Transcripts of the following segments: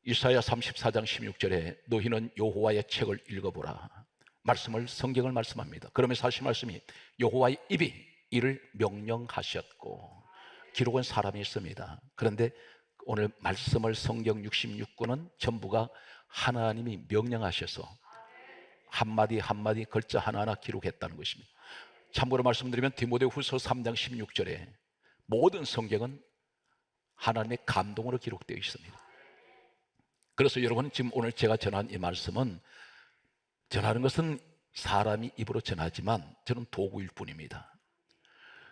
이사야 34장 16절에 너희는 여호와의 책을 읽어보라. 성경을 말씀합니다. 그러면서 하신 말씀이 여호와의 입이 이를 명령하셨고, 기록은 사람이 있습니다. 그런데 오늘 말씀을 성경 66권은 전부가 하나님이 명령하셔서 한마디 한마디 글자 하나하나 기록했다는 것입니다. 참고로 말씀드리면 디모데후서 3장 16절에 모든 성경은 하나님의 감동으로 기록되어 있습니다. 그래서 여러분, 지금 오늘 제가 전한 이 말씀은, 전하는 것은 사람이 입으로 전하지만 저는 도구일 뿐입니다.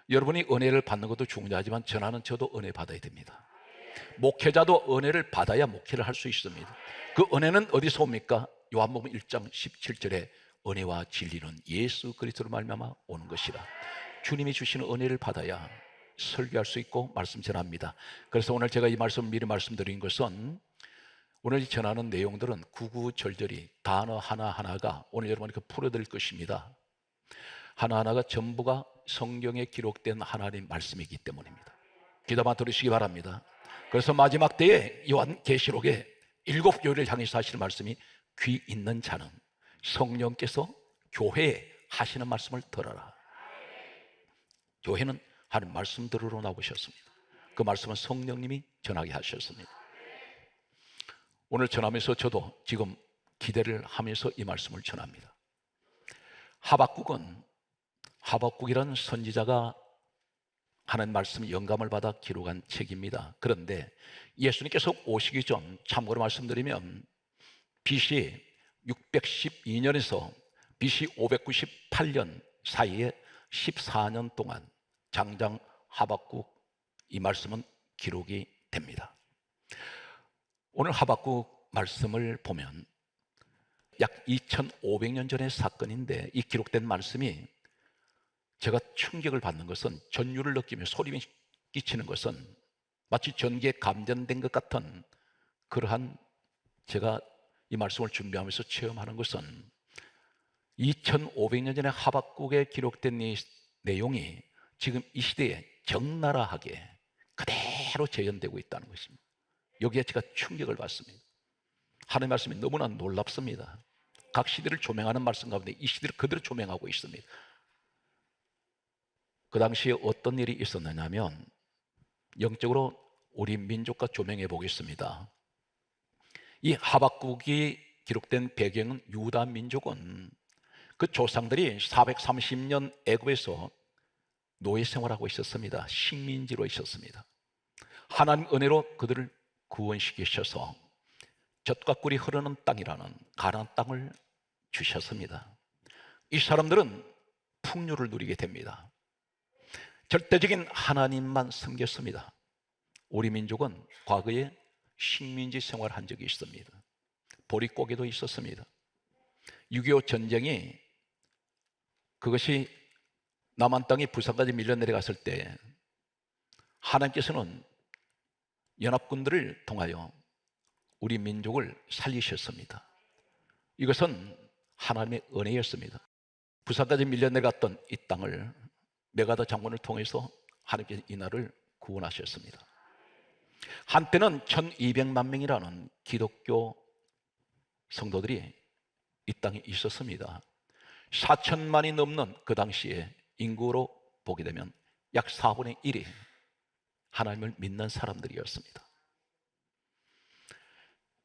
여러분이 은혜를 받는 것도 중요하지만 전하는 저도 은혜 받아야 됩니다. 목회자도 은혜를 받아야 목회를 할 수 있습니다. 그 은혜는 어디서 옵니까? 요한복음 1장 17절에 은혜와 진리는 예수 그리스도로 말미암아 오는 것이라. 주님이 주시는 은혜를 받아야 설교할 수 있고 말씀 전합니다. 그래서 오늘 제가 이 말씀을 미리 말씀드린 것은, 오늘 전하는 내용들은 구구절절히 단어 하나하나가 오늘 여러분에게 풀어드릴 것입니다. 하나하나가 전부가 성경에 기록된 하나님 말씀이기 때문입니다. 귀담아 들으시기 바랍니다. 그래서 마지막 때에 요한계시록에 7 교회를 향해서 하시는 말씀이, 귀 있는 자는 성령께서 교회에 하시는 말씀을 들어라. 교회는 하나님 말씀 들으러 나오셨습니다. 그 말씀은 성령님이 전하게 하셨습니다. 오늘 전하면서 저도 지금 기대를 하면서 이 말씀을 전합니다. 하박국이라는 선지자가 하나님 말씀 영감을 받아 기록한 책입니다. 그런데 예수님께서 오시기 전, 참고로 말씀드리면 BC 612년에서 BC 598년 사이에 14년 동안 장장 하박국 이 말씀은 기록이 됩니다. 오늘 하박국 말씀을 보면 약 2500년 전의 사건인데, 이 기록된 말씀이 제가 충격을 받는 것은, 전율을 느끼며 소름이 끼치는 것은 마치 전기에 감전된 것 같은 그러한, 제가 이 말씀을 준비하면서 체험하는 것은, 2500년 전에 하박국에 기록된 이 내용이 지금 이 시대에 적나라하게 그대로 재현되고 있다는 것입니다. 여기에 제가 충격을 받습니다. 하나님의 말씀이 너무나 놀랍습니다. 각 시대를 조명하는 말씀 가운데 이 시대를 그대로 조명하고 있습니다. 그 당시에 어떤 일이 있었느냐면, 영적으로 우리 민족과 조명해 보겠습니다. 이 하박국이 기록된 배경은, 유다 민족은 그 조상들이 430년 애굽에서 노예 생활하고 있었습니다. 식민지로 있었습니다. 하나님 은혜로 그들을 구원시키셔서 젖과 꿀이 흐르는 땅이라는 가나안 땅을 주셨습니다. 이 사람들은 풍요를 누리게 됩니다. 절대적인 하나님만 섬겼습니다. 우리 민족은 과거에 식민지 생활한 적이 있습니다. 보릿고개도 있었습니다. 6.25 전쟁이, 그것이 남한 땅이 부산까지 밀려 내려갔을 때 하나님께서는 연합군들을 통하여 우리 민족을 살리셨습니다. 이것은 하나님의 은혜였습니다. 부산까지 밀려 내려갔던 이 땅을 메가더 장군을 통해서 하나님께서 이 나라를 구원하셨습니다. 한때는 1200만 명이라는 기독교 성도들이 이 땅에 있었습니다. 4000만이 넘는 그 당시에 인구로 보게 되면 약 4분의 1이 하나님을 믿는 사람들이었습니다.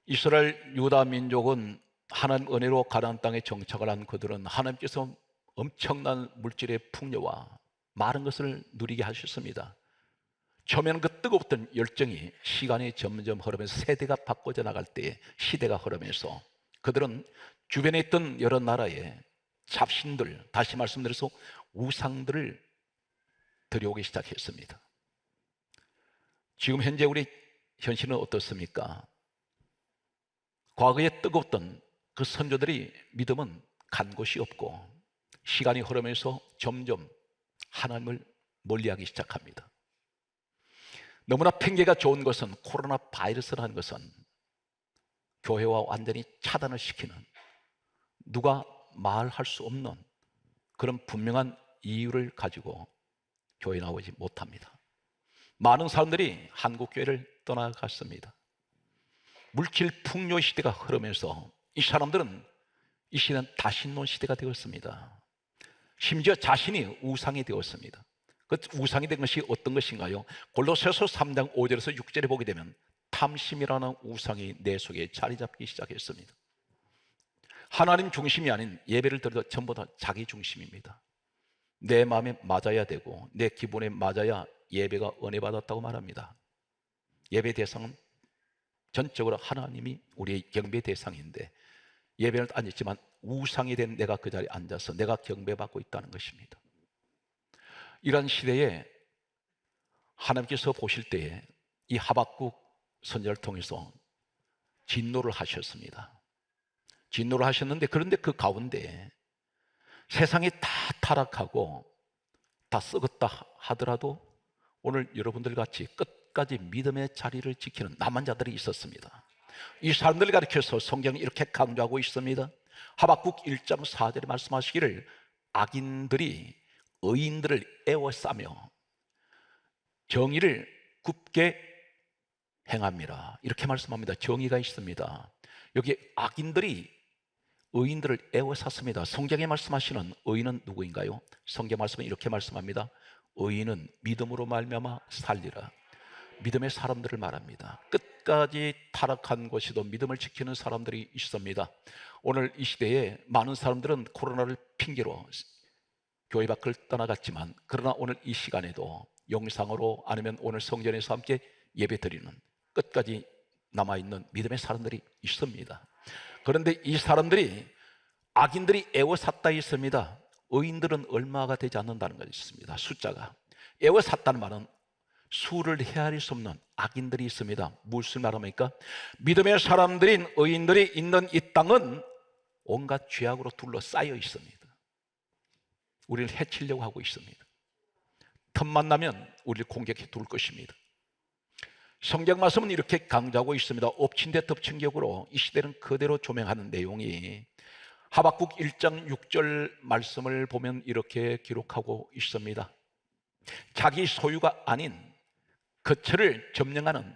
이스라엘 유다 민족은 하나님 은혜로 가나안 땅에 정착을 한 그들은 하나님께서 엄청난 물질의 풍요와 많은 것을 누리게 하셨습니다. 처음에는 그 뜨거웠던 열정이 시간이 점점 흐르면서 세대가 바꿔져 나갈 때에, 시대가 흐르면서 그들은 주변에 있던 여러 나라의 잡신들, 다시 말씀드려서 우상들을 들여오기 시작했습니다. 지금 현재 우리 현실은 어떻습니까? 과거에 뜨거웠던 그 선조들이 믿음은 간 곳이 없고, 시간이 흐르면서 점점 하나님을 멀리하기 시작합니다. 너무나 핑계가 좋은 것은, 코로나 바이러스라는 것은 교회와 완전히 차단을 시키는, 누가 말할 수 없는 그런 분명한 이유를 가지고 교회에 나오지 못합니다. 많은 사람들이 한국 교회를 떠나갔습니다. 물질 풍요 시대가 흐르면서 이 사람들은 이 시대는 다신론 시대가 되었습니다. 심지어 자신이 우상이 되었습니다. 그 우상이 된 것이 어떤 것인가요? 골로새서 3장 5절에서 6절에 보게 되면 탐심이라는 우상이 내 속에 자리 잡기 시작했습니다. 하나님 중심이 아닌 예배를 드려도 전부 다 자기 중심입니다. 내 마음에 맞아야 되고 내 기분에 맞아야 예배가 은혜 받았다고 말합니다. 예배 대상은 전적으로 하나님이 우리의 경배 대상인데 예배를 앉았지만 우상이 된 내가 그 자리에 앉아서 내가 경배받고 있다는 것입니다. 이런 시대에 하나님께서 보실 때에 이 하박국 선지자를 통해서 진노를 하셨습니다. 진노를 하셨는데 그런데 그 가운데 세상이 다 타락하고 다 썩었다 하더라도 오늘 여러분들 같이 끝까지 믿음의 자리를 지키는 남은 자들이 있었습니다. 이 사람들을 가리켜서 성경이 이렇게 강조하고 있습니다. 하박국 1장 4절에 말씀하시기를 악인들이 의인들을 에워싸며 정의를 굽게 행합니다. 이렇게 말씀합니다. 정의가 있습니다. 여기 악인들이 의인들을 에워쌌습니다. 성경에 말씀하시는 의인은 누구인가요? 성경 말씀은 이렇게 말씀합니다. 의인은 믿음으로 말미암아 살리라. 믿음의 사람들을 말합니다. 끝까지 타락한 곳에도 믿음을 지키는 사람들이 있습니다. 오늘 이 시대에 많은 사람들은 코로나를 핑계로 교회 밖을 떠나갔지만 그러나 오늘 이 시간에도 영상으로 아니면 오늘 성전에서 함께 예배드리는 끝까지 남아있는 믿음의 사람들이 있습니다. 그런데 이 사람들이 악인들이 에워쌌다 있습니다. 의인들은 얼마가 되지 않는다는 것이 있습니다. 숫자가 에워쌌다는 말은 수를 헤아릴 수 없는 악인들이 있습니다. 무엇을 말합니까? 믿음의 사람들인 의인들이 있는 이 땅은 온갖 죄악으로 둘러싸여 있습니다. 우리를 해치려고 하고 있습니다. 틈만 나면 우리를 공격해 둘 것입니다. 성경 말씀은 이렇게 강조하고 있습니다. 엎친 데 덮친 격으로 이 시대는 그대로 조명하는 내용이 하박국 1장 6절 말씀을 보면 이렇게 기록하고 있습니다. 자기 소유가 아닌 거처를 점령하는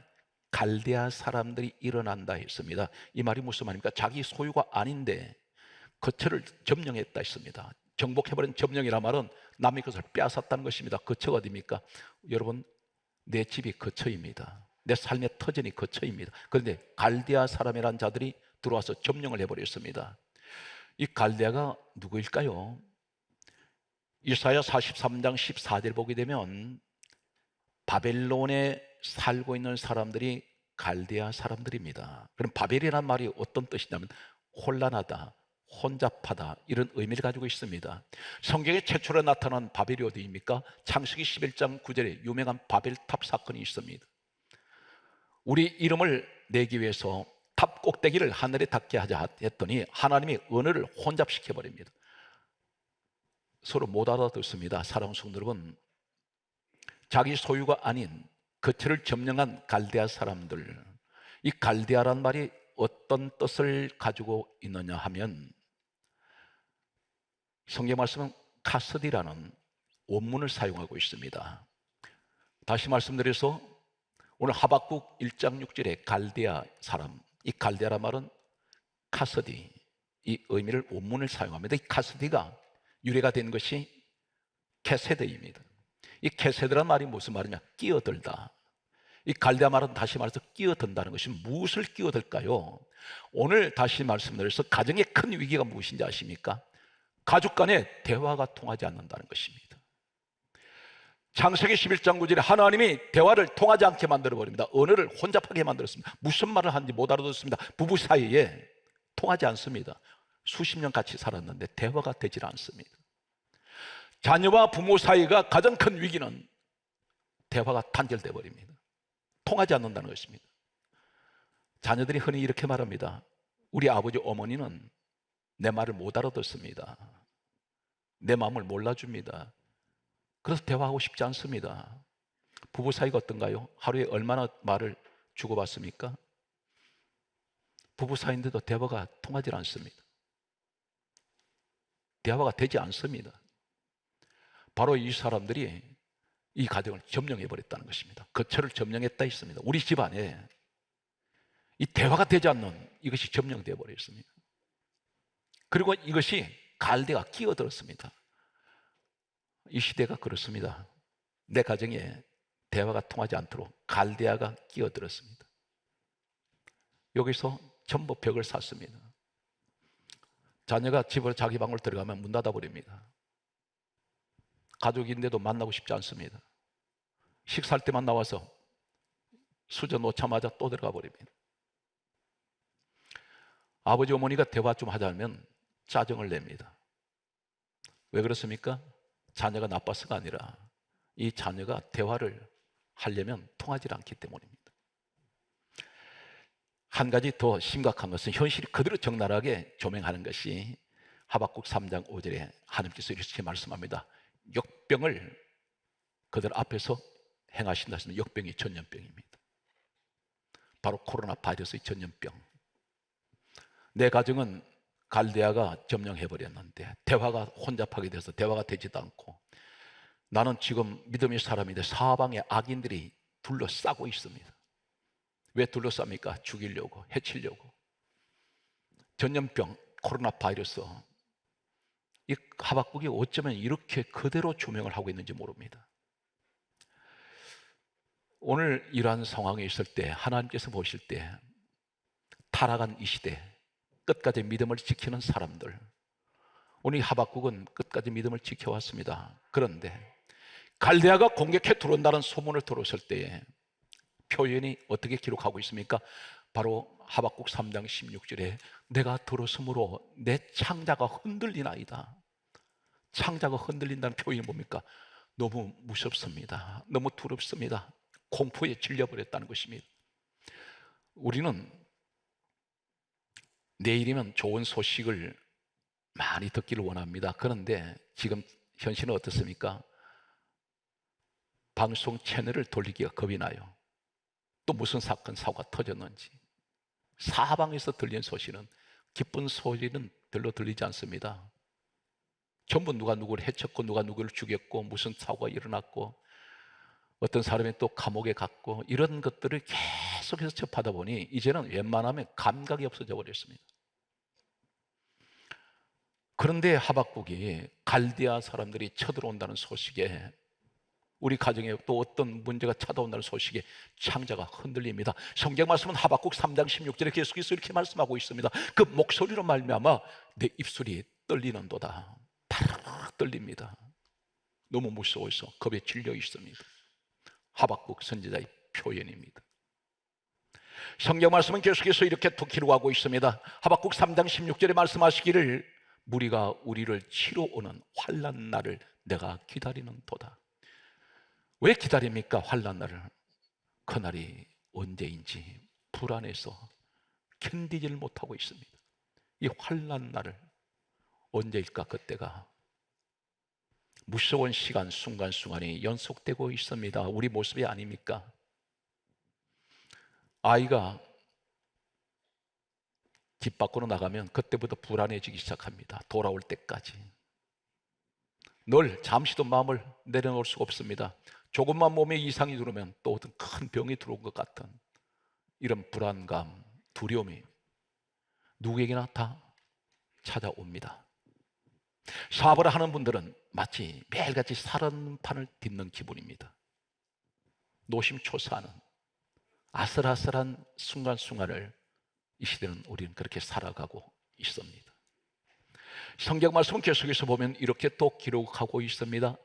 갈대아 사람들이 일어난다 했습니다. 이 말이 무슨 말입니까? 자기 소유가 아닌데 거처를 점령했다 했습니다. 정복해버린 점령이란 말은 남의 것을 빼앗았다는 것입니다. 거처가 어디입니까? 여러분, 내 집이 거처입니다. 내 삶의 터전이 거처입니다. 그런데 갈대아 사람이란 자들이 들어와서 점령을 해버렸습니다. 이 갈대아가 누구일까요? 이사야 43장 14절 보게 되면 바벨론에 살고 있는 사람들이 갈대아 사람들입니다. 그럼 바벨이라는 말이 어떤 뜻이냐면 혼란하다, 혼잡하다 이런 의미를 가지고 있습니다. 성경에 최초로 나타난 바벨이 어디입니까? 창세기 11장 9절에 유명한 바벨탑 사건이 있습니다. 우리 이름을 내기 위해서 탑 꼭대기를 하늘에 닿게 하자 했더니 하나님이 언어를 혼잡시켜 버립니다. 서로 못 알아듣습니다. 사랑하는 성도 여러분, 자기 소유가 아닌 거처를 점령한 갈대아 사람들, 이 갈대아란 말이 어떤 뜻을 가지고 있느냐 하면 성경 말씀은 카스디라는 원문을 사용하고 있습니다. 다시 말씀드려서 오늘 하박국 1장 6절에 갈대아 사람, 이 갈대아란 말은 카스디, 이 의미를 원문을 사용합니다. 이 카스디가 유래가 된 것이 케세드입니다. 이 케세드란 말이 무슨 말이냐? 끼어들다. 이 갈대아 말은 다시 말해서 끼어든다는 것이 무엇을 끼어들까요? 오늘 다시 말씀드려서 가정의 큰 위기가 무엇인지 아십니까? 가족 간에 대화가 통하지 않는다는 것입니다. 창세기 11장 9절에 하나님이 대화를 통하지 않게 만들어버립니다. 언어를 혼잡하게 만들었습니다. 무슨 말을 하는지 못 알아듣습니다. 부부 사이에 통하지 않습니다. 수십 년 같이 살았는데 대화가 되질 않습니다. 자녀와 부모 사이가 가장 큰 위기는 대화가 단절돼 버립니다. 통하지 않는다는 것입니다. 자녀들이 흔히 이렇게 말합니다. 우리 아버지 어머니는 내 말을 못 알아듣습니다. 내 마음을 몰라줍니다. 그래서 대화하고 싶지 않습니다. 부부 사이가 어떤가요? 하루에 얼마나 말을 주고받습니까? 부부 사이인데도 대화가 통하지 않습니다. 대화가 되지 않습니다. 바로 이 사람들이 이 가정을 점령해 버렸다는 것입니다. 거처를 점령했다 했습니다. 우리 집안에 이 대화가 되지 않는 이것이 점령되어 버렸습니다. 그리고 이것이 갈대가 끼어들었습니다. 이 시대가 그렇습니다. 내 가정에 대화가 통하지 않도록 갈대아가 끼어들었습니다. 여기서 전부 벽을 샀습니다. 자녀가 집으로 자기 방으로 들어가면 문 닫아버립니다. 가족인데도 만나고 싶지 않습니다. 식사할 때만 나와서 수저 놓자마자 또 들어가 버립니다. 아버지 어머니가 대화 좀 하자면 짜증을 냅니다. 왜 그렇습니까? 자녀가 나빠서가 아니라 이 자녀가 대화를 하려면 통하지 않기 때문입니다. 한 가지 더 심각한 것은 현실이 그대로 적나라하게 조명하는 것이 하박국 3장 5절에 하나님께서 이렇게 말씀합니다. 역병을 그들 앞에서 행하신다 하시면 역병이 전염병입니다. 바로 코로나 바이러스의 전염병. 내 가정은 갈대아가 점령해버렸는데 대화가 혼잡하게 돼서 대화가 되지도 않고 나는 지금 믿음의 사람인데 사방에 악인들이 둘러싸고 있습니다. 왜 둘러쌉니까? 죽이려고, 해치려고. 전염병, 코로나 바이러스. 이 하박국이 어쩌면 이렇게 그대로 조명을 하고 있는지 모릅니다. 오늘 이러한 상황에 있을 때 하나님께서 보실 때 타락한 이 시대 끝까지 믿음을 지키는 사람들, 오늘 하박국은 끝까지 믿음을 지켜왔습니다. 그런데 갈대아가 공격해 들어온다는 소문을 들었을 때에 표현이 어떻게 기록하고 있습니까? 바로 하박국 3장 16절에 내가 들었으므로 내 창자가 흔들리나이다. 창자가 흔들린다는 표현이 뭡니까? 너무 무섭습니다. 너무 두렵습니다. 공포에 질려버렸다는 것입니다. 우리는 내일이면 좋은 소식을 많이 듣기를 원합니다. 그런데 지금 현실은 어떻습니까? 방송 채널을 돌리기가 겁이 나요. 또 무슨 사건, 사고가 터졌는지. 사방에서 들리는 소식은, 기쁜 소리는 별로 들리지 않습니다. 전부 누가 누구를 해쳤고 누가 누구를 죽였고 무슨 사고가 일어났고 어떤 사람이 또 감옥에 갔고 이런 것들을 계속해서 접하다 보니 이제는 웬만하면 감각이 없어져 버렸습니다. 그런데 하박국이 갈대아 사람들이 쳐들어온다는 소식에, 우리 가정에 또 어떤 문제가 찾아온다는 소식에 창자가 흔들립니다. 성경 말씀은 하박국 3장 16절에 계속해서 이렇게 말씀하고 있습니다. 그 목소리로 말미암아 내 입술이 떨리는도다. 파르르 떨립니다. 너무 무서워서 겁에 질려 있습니다. 하박국 선지자의 표현입니다. 성경 말씀은 계속해서 이렇게 기록하고 있습니다. 하박국 3장 16절에 말씀하시기를 무리가 우리를 치러 오는 환난 날을 내가 기다리는 도다. 왜 기다립니까? 환난 날을. 그날이 언제인지 불안해서 견디지를 못하고 있습니다. 이 환난 날을 언제일까? 그때가 무서운 시간, 순간순간이 연속되고 있습니다. 우리 모습이 아닙니까? 아이가 집 밖으로 나가면 그때부터 불안해지기 시작합니다. 돌아올 때까지. 늘 잠시도 마음을 내려놓을 수가 없습니다. 조금만 몸에 이상이 들어오면 또 어떤 큰 병이 들어온 것 같은 이런 불안감, 두려움이 누구에게나 다 찾아옵니다. 사업을 하는 분들은 마치 매일같이 살인판을 딛는 기분입니다. 노심초사하는 아슬아슬한 순간순간을 이 시대는 우리는 그렇게 살아가고 있습니다. 성경 말씀은 계속해서 보면 이렇게 또 기록하고 있습니다.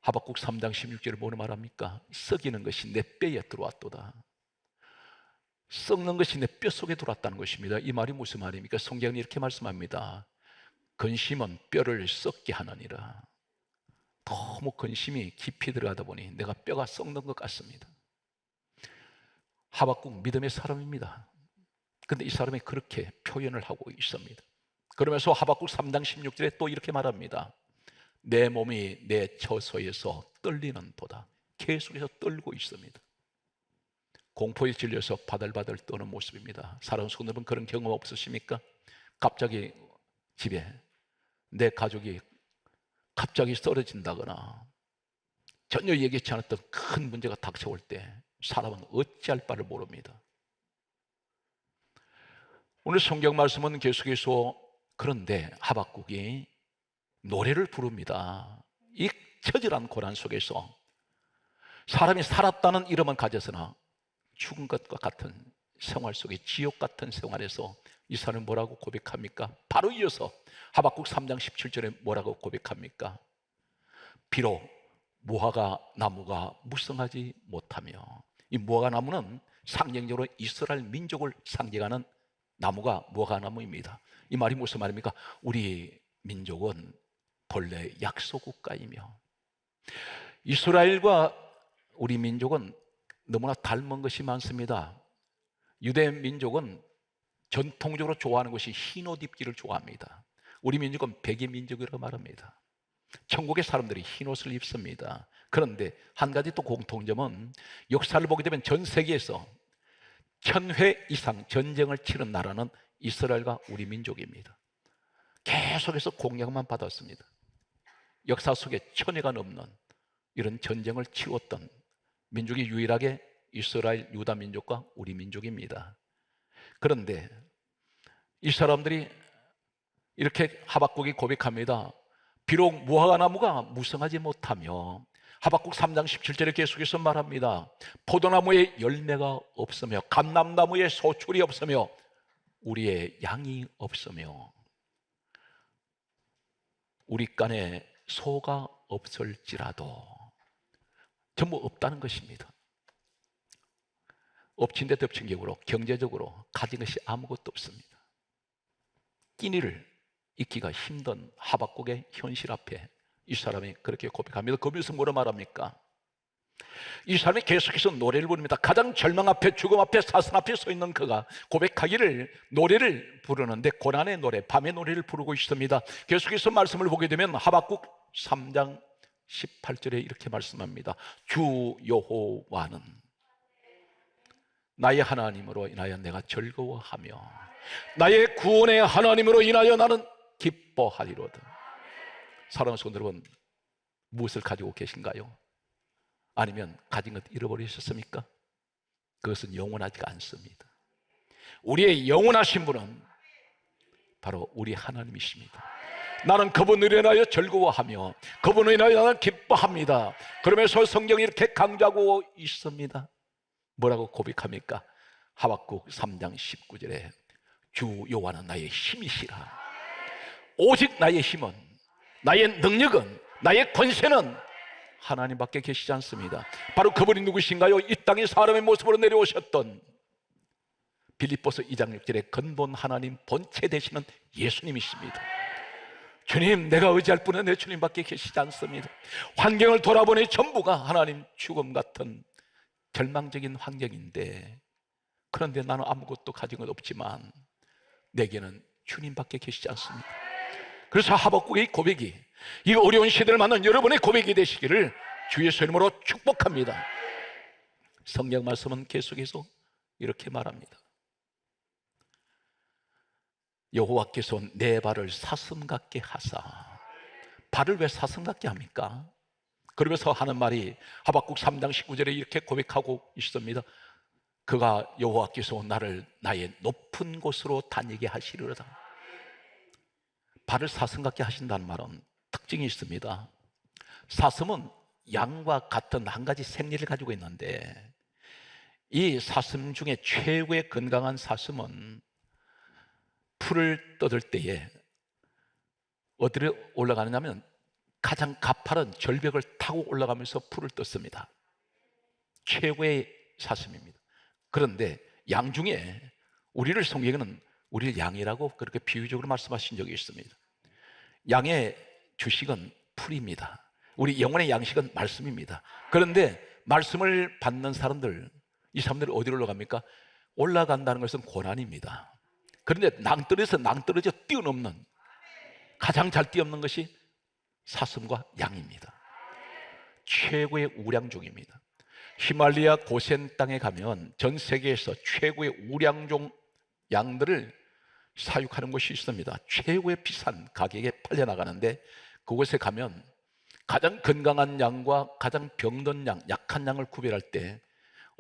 하박국 3장 16절을 뭐로 말합니까? 썩이는 것이 내 뼈에 들어왔도다. 썩는 것이 내 뼛속에 들어왔다는 것입니다. 이 말이 무슨 말입니까? 성경은 이렇게 말씀합니다. 근심은 뼈를 썩게 하느니라. 너무 근심이 깊이 들어가다 보니 내가 뼈가 썩는 것 같습니다. 하박국 믿음의 사람입니다. 그런데 이 사람이 그렇게 표현을 하고 있습니다. 그러면서 하박국 3장 16절에 또 이렇게 말합니다. 내 몸이 내 처소에서 떨리는 도다. 계속해서 떨고 있습니다. 공포에 질려서 바들바들 떠는 모습입니다. 사랑하는 성도분, 그런 경험 없으십니까? 갑자기 집에 내 가족이 갑자기 쓰러진다거나 전혀 예기치 않았던 큰 문제가 닥쳐올 때 사람은 어찌할 바를 모릅니다. 오늘 성경 말씀은 계속해서 그런데 하박국이 노래를 부릅니다. 이 처절한 고난 속에서 사람이 살았다는 이름은 가졌으나 죽은 것과 같은 생활 속에 지옥 같은 생활에서 이 사람은 뭐라고 고백합니까? 바로 이어서 하박국 3장 17절에 뭐라고 고백합니까? 비록 무화과 나무가 무성하지 못하며, 이 무화과 나무는 상징적으로 이스라엘 민족을 상징하는 나무가 무화과 나무입니다. 이 말이 무슨 말입니까? 우리 민족은 본래 약소 국가이며 이스라엘과 우리 민족은 너무나 닮은 것이 많습니다. 유대 민족은 전통적으로 좋아하는 것이 흰 옷 입기를 좋아합니다. 우리 민족은 백의 민족이라고 말합니다. 천국의 사람들이 흰 옷을 입습니다. 그런데 한 가지 또 공통점은 역사를 보게 되면 전 세계에서 1000회 이상 전쟁을 치른 나라는 이스라엘과 우리 민족입니다. 계속해서 공격만 받았습니다. 역사 속에 1000회가 넘는 이런 전쟁을 치웠던 민족이 유일하게 이스라엘 유다 민족과 우리 민족입니다. 그런데 이 사람들이 이렇게 하박국이 고백합니다. 비록 무화과 나무가 무성하지 못하며, 하박국 3장 17절에 계속해서 말합니다. 포도나무에 열매가 없으며 감람나무에 소출이 없으며 우리의 양이 없으며 우리 간에 소가 없을지라도, 전부 없다는 것입니다. 엎친 데 덮친 격으로 경제적으로 가진 것이 아무것도 없습니다. 끼니를 잊기가 힘든 하박국의 현실 앞에 이 사람이 그렇게 고백합니다. 그러면서 뭐라 말합니까? 이 사람이 계속해서 노래를 부릅니다. 가장 절망 앞에, 죽음 앞에, 사슬 앞에 서 있는 그가 고백하기를 노래를 부르는데 고난의 노래, 밤의 노래를 부르고 있습니다. 계속해서 말씀을 보게 되면 하박국 3장 18절에 이렇게 말씀합니다. 주 여호와는 나의 하나님으로 인하여 내가 즐거워하며 나의 구원의 하나님으로 인하여 나는 기뻐하리로다. 사랑하는 성도 여러분, 무엇을 가지고 계신가요? 아니면 가진 것 잃어버리셨습니까? 그것은 영원하지가 않습니다. 우리의 영원하신 분은 바로 우리 하나님이십니다. 나는 그분을 인하여 즐거워하며 그분을 인하여 나는 기뻐합니다. 그러면서 성경이 이렇게 강조하고 있습니다. 뭐라고 고백합니까? 하박국 3장 19절에 주 여호와는 나의 힘이시라. 오직 나의 힘은, 나의 능력은, 나의 권세는 하나님밖에 계시지 않습니다. 바로 그분이 누구신가요? 이 땅에 사람의 모습으로 내려오셨던 빌립보서 2장 6절에 근본 하나님 본체 되시는 예수님이십니다. 주님, 내가 의지할 분은 내 주님밖에 계시지 않습니다. 환경을 돌아보니 전부가 하나님 죽음 같은 절망적인 환경인데, 그런데 나는 아무것도 가진 것 없지만 내게는 주님밖에 계시지 않습니다. 그래서 하박국의 고백이 이 어려운 시대를 맞는 여러분의 고백이 되시기를 주 예수의 이름으로 축복합니다. 성경 말씀은 계속해서 이렇게 말합니다. 여호와께서 내 발을 사슴 같게 하사. 발을 왜 사슴 같게 합니까? 그러면서 하는 말이 하박국 3장 19절에 이렇게 고백하고 있습니다. 그가 여호와께서 나를 나의 높은 곳으로 다니게 하시리로다. 발을 사슴 같게 하신다는 말은 특징이 있습니다. 사슴은 양과 같은 한 가지 생리를 가지고 있는데, 이 사슴 중에 최고의 건강한 사슴은 풀을 뜯을 때에 어디로 올라가느냐면 가장 가파른 절벽을 타고 올라가면서 풀을 뜯습니다. 최고의 사슴입니다. 그런데 양 중에 우리를 성경에는 우리를 양이라고 그렇게 비유적으로 말씀하신 적이 있습니다. 양의 주식은 풀입니다. 우리 영혼의 양식은 말씀입니다. 그런데 말씀을 받는 사람들, 이 사람들이 어디로 올라갑니까? 올라간다는 것은 고난입니다. 그런데 낭떠러져 뛰어넘는, 가장 잘 뛰어넘는 것이 사슴과 양입니다. 최고의 우량종입니다. 히말리아 고센 땅에 가면 전 세계에서 최고의 우량종 양들을 사육하는 곳이 있습니다. 최고의 비싼 가격에 팔려나가는데, 그곳에 가면 가장 건강한 양과 가장 병든 양, 약한 양을 구별할 때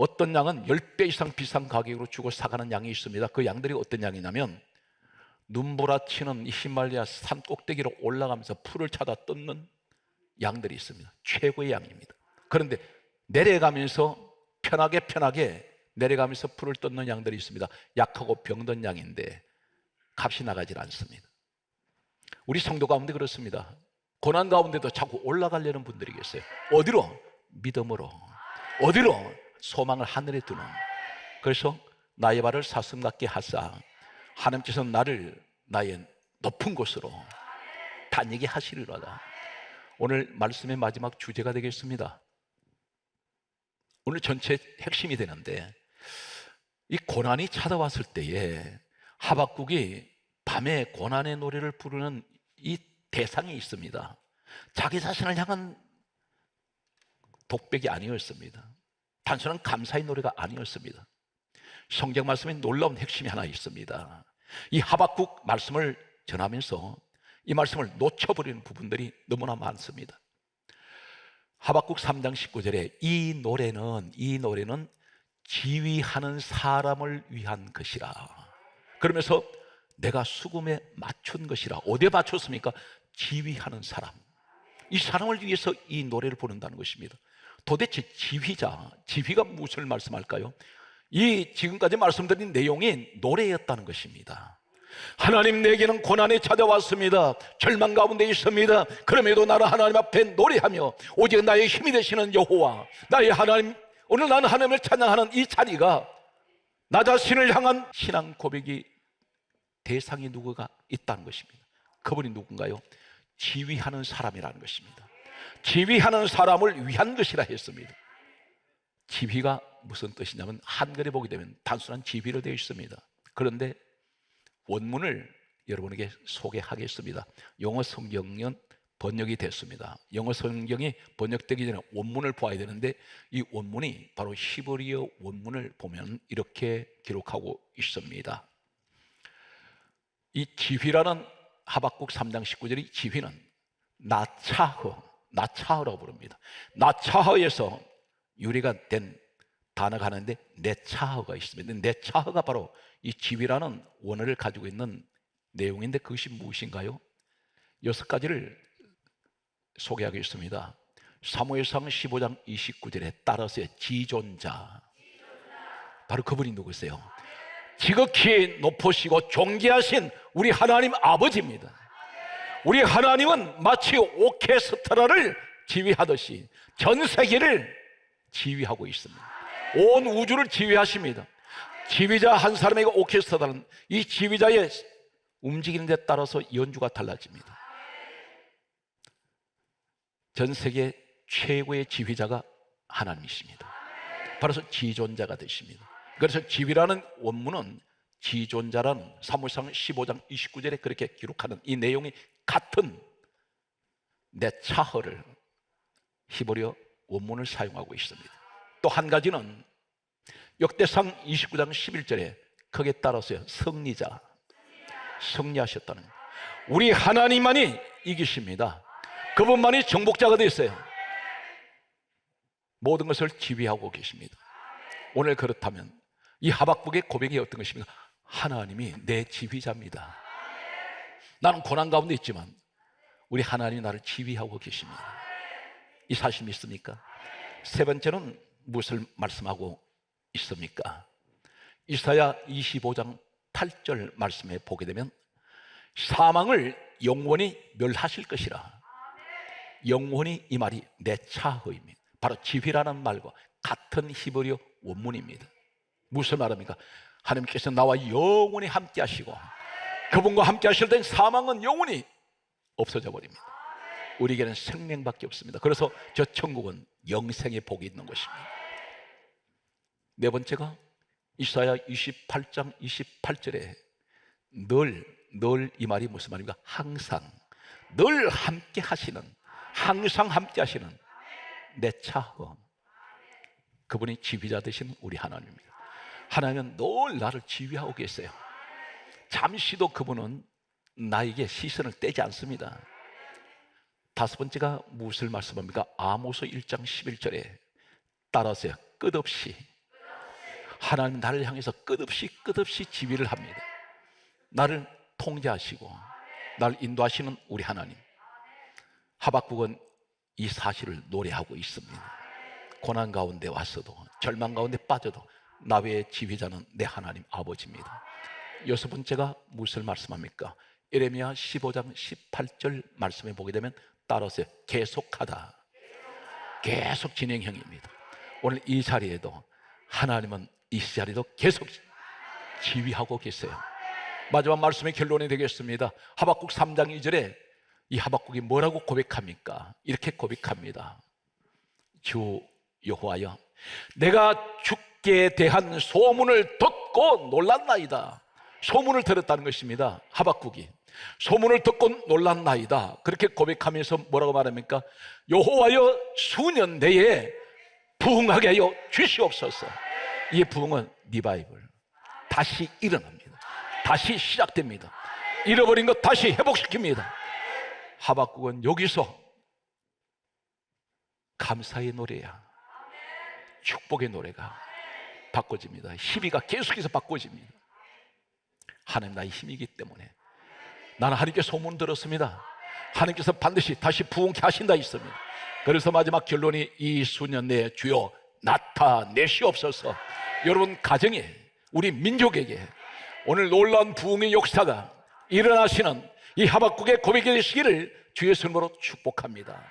어떤 양은 10배 이상 비싼 가격으로 주고 사가는 양이 있습니다. 그 양들이 어떤 양이냐면 눈보라치는 이 히말라야 산 꼭대기로 올라가면서 풀을 찾아 뜯는 양들이 있습니다. 최고의 양입니다. 그런데 내려가면서 편하게 내려가면서 풀을 뜯는 양들이 있습니다. 약하고 병든 양인데 값이 나가질 않습니다. 우리 성도 가운데 그렇습니다. 고난 가운데도 자꾸 올라가려는 분들이 계세요. 어디로? 믿음으로. 어디로? 소망을 하늘에 두는. 그래서 나의 발을 사슴 같게 하사 하나님께서 나를 나의 높은 곳으로 다니게 하시리로다. 오늘 말씀의 마지막 주제가 되겠습니다. 오늘 전체 핵심이 되는데, 이 고난이 찾아왔을 때에 하박국이 밤에 고난의 노래를 부르는 이 대상이 있습니다. 자기 자신을 향한 독백이 아니었습니다. 단순한 감사의 노래가 아니었습니다. 성경 말씀에 놀라운 핵심이 하나 있습니다. 이 하박국 말씀을 전하면서 이 말씀을 놓쳐버리는 부분들이 너무나 많습니다. 하박국 3장 19절에 이 노래는 지휘하는 사람을 위한 것이라. 그러면서 내가 수금에 맞춘 것이라. 어디에 맞췄습니까? 지휘하는 사람. 이 사람을 위해서 이 노래를 부른다는 것입니다. 도대체 지휘가 무엇을 말씀할까요? 이 지금까지 말씀드린 내용이 노래였다는 것입니다. 하나님, 내게는 고난이 찾아왔습니다. 절망 가운데 있습니다. 그럼에도 나는 하나님 앞에 노래하며 오직 나의 힘이 되시는 여호와, 나의 하나님, 오늘 나는 하나님을 찬양하는 이 자리가 나 자신을 향한 신앙 고백이 대상이 누구가 있다는 것입니다. 그분이 누군가요? 지휘하는 사람이라는 것입니다. 지휘하는 사람을 위한 것이라 했습니다. 지휘가 무슨 뜻이냐면 한글에 보게 되면 단순한 지휘로 되어 있습니다. 그런데 원문을 여러분에게 소개하겠습니다. 영어 성경은 번역이 됐습니다. 영어 성경이 번역되기 전에 원문을 보아야 되는데 이 원문이 바로 히브리어 원문을 보면 이렇게 기록하고 있습니다. 이 지휘라는 하박국 3장 19절의 지휘는 나차흐라고 부릅니다. 나차흐에서 유래가 된 단어가 하는데 네차흐가 있습니다. 네차흐가 바로 이 지휘라는 원어를 가지고 있는 내용인데 그것이 무엇인가요? 6가지를 소개하겠습니다. 사무엘상 15장 29절에 따라서 지존자, 바로 그분이 누구세요? 지극히 높으시고 존귀하신 우리 하나님 아버지입니다. 우리 하나님은 마치 오케스트라를 지휘하듯이 전 세계를 지휘하고 있습니다. 온 우주를 지휘하십니다. 지휘자 한 사람에게 오케스트라는 이 지휘자의 움직이는 데 따라서 연주가 달라집니다. 전 세계 최고의 지휘자가 하나님이십니다. 바로 지존자가 되십니다. 그래서 지휘라는 원문은 지존자라는 사무엘상 15장 29절에 그렇게 기록하는 이 내용이 같은 네차흐를 히브리어 원문을 사용하고 있습니다. 또 한 가지는 역대상 29장 11절에 거기에 따라서요, 승리하셨다는 거예요. 우리 하나님만이 이기십니다. 그분만이 정복자가 되었어요. 모든 것을 지휘하고 계십니다. 오늘 그렇다면 이 하박국의 고백이 어떤 것입니까? 하나님이 내 지휘자입니다. 나는 고난 가운데 있지만 우리 하나님이 나를 지휘하고 계십니다. 이 사실 믿습니까? 세 번째는 무엇을 말씀하고 있습니까? 이사야 25장 8절 말씀에 보게 되면 사망을 영원히 멸하실 것이라. 영원히, 이 말이 네차흐입니다. 바로 지휘라는 말과 같은 히브리어 원문입니다. 무슨 말입니까? 하나님께서 나와 영원히 함께 하시고 그분과 함께 하실 땐 사망은 영원히 없어져 버립니다. 우리에게는 생명밖에 없습니다. 그래서 저 천국은 영생의 복이 있는 것입니다. 네 번째가 이사야 28장 28절에 늘 이 말이 무슨 말입니까? 항상, 늘 함께 하시는, 항상 함께 하시는 네차흐, 그분이 지휘자 되신 우리 하나님입니다. 하나님은 늘 나를 지휘하고 계세요. 잠시도 그분은 나에게 시선을 떼지 않습니다. 다섯 번째가 무엇을 말씀합니까? 아모스 1장 11절에 따라서요, 끝없이 하나님 나를 향해서 끝없이 지휘를 합니다. 나를 통제하시고 나를 인도하시는 우리 하나님. 하박국은 이 사실을 노래하고 있습니다. 고난 가운데 왔어도, 절망 가운데 빠져도 나의 지휘자는 내 하나님 아버지입니다. 여섯 번째가 무엇을 말씀합니까? 예레미야 15장 18절 말씀에 보게 되면 따라서 계속하다, 계속 진행형입니다. 오늘 이 자리에도 하나님은 이 자리도 계속 지휘하고 계세요. 마지막 말씀의 결론이 되겠습니다. 하박국 3장 2절에 이 하박국이 뭐라고 고백합니까? 이렇게 고백합니다. 주 여호와여, 내가 주께 대한 소문을 듣고 놀랐나이다. 소문을 들었다는 것입니다. 하박국이 소문을 듣고 놀랐나이다, 그렇게 고백하면서 뭐라고 말합니까? 여호와여, 수년 내에 부흥하게 하여 주시옵소서. 이 부흥은 리바이벌, 다시 일어납니다. 다시 시작됩니다. 잃어버린 것 다시 회복시킵니다. 하박국은 여기서 감사의 노래야, 축복의 노래가 바꿔집니다. 시비가 계속해서 바꿔집니다. 하나님 나의 힘이기 때문에 나는 하나님께 소문 들었습니다. 하나님께서 반드시 다시 부흥케 하신다 있습니다. 그래서 마지막 결론이 이 수년 내에 주여 나타내시옵소서. 여러분 가정에, 우리 민족에게 오늘 놀라운 부흥의 역사가 일어나시는 이 하박국의 고백이 되시기를 주의 이름으로 축복합니다.